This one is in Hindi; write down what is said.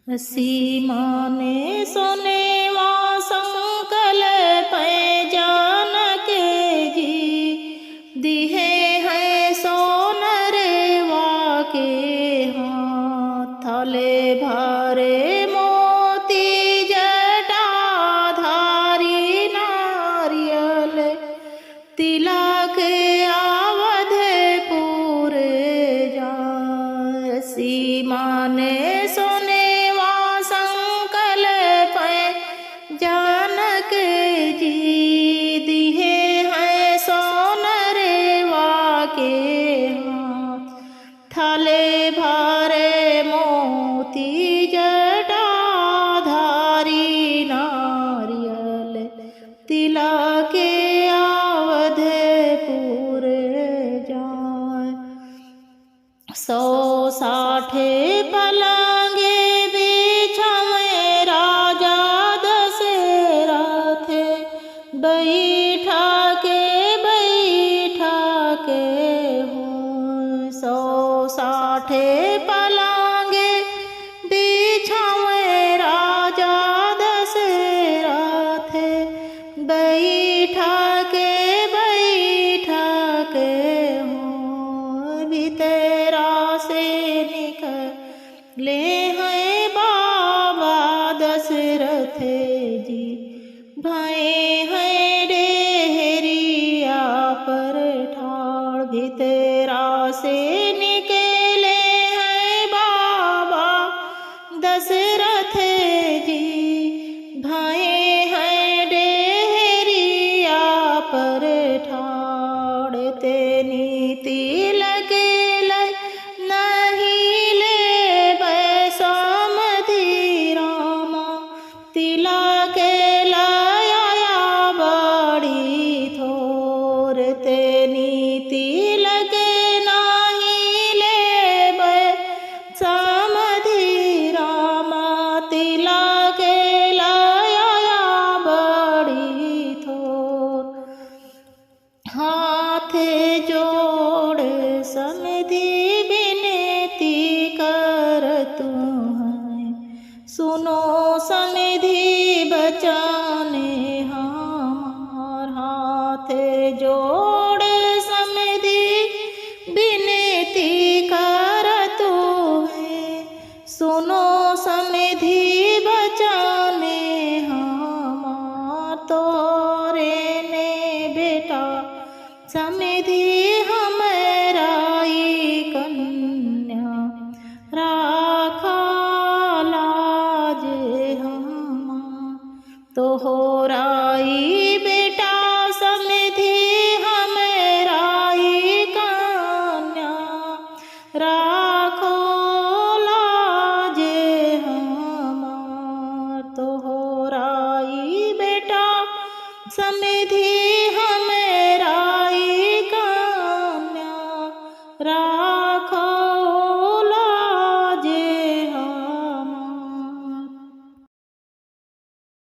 सीमा ने सोनेवा संकल पै जानक जी दिहे हैं सोनरेवा के हाथ थाले भारे मोती जटा धारी नारियल तिलक आवधपुर जाय। सीमा ने सोनेवा संकल पै जानक जी दिहे हैं सोनरेवा के हाथ थाले भारे मोती जटा धारी नारियल तिलक आवधपुर जाय। 160 पलंगे बिछावे राजा दशरथ बैठा के हो 160 पलंगे बिछावे राजा दशरथ बैठा के हो भीतरा से निकले हैं बाबा दशरथ जी भय हैं डेहरिया पर ठाड़। भीतरा से निकले हैं बाबा दशरथ जी भय हैं डेहरिया पर ठाड़। ते नीति लगे नहीं ले बैसमधि रामा तिलक लाया बड़ी थोर। ते नीति लगे नहीं ले बैसमधि रामा तिलक लाया बड़ी थोर। हाथ जोड़ समधि विनती करतु हैं सुनो समधि बचाने हमार। हाथ जोड़ समधि विनती करतु हैं सुनो समधि बचाने हमार। तोरे ने बेटा समधि हमराई कन्या राखा लाज हमार। तोहराई बेटा समधि हमराई कन्या राखो लाज हमार। तोहराई बेटा समधि हमराई कन्या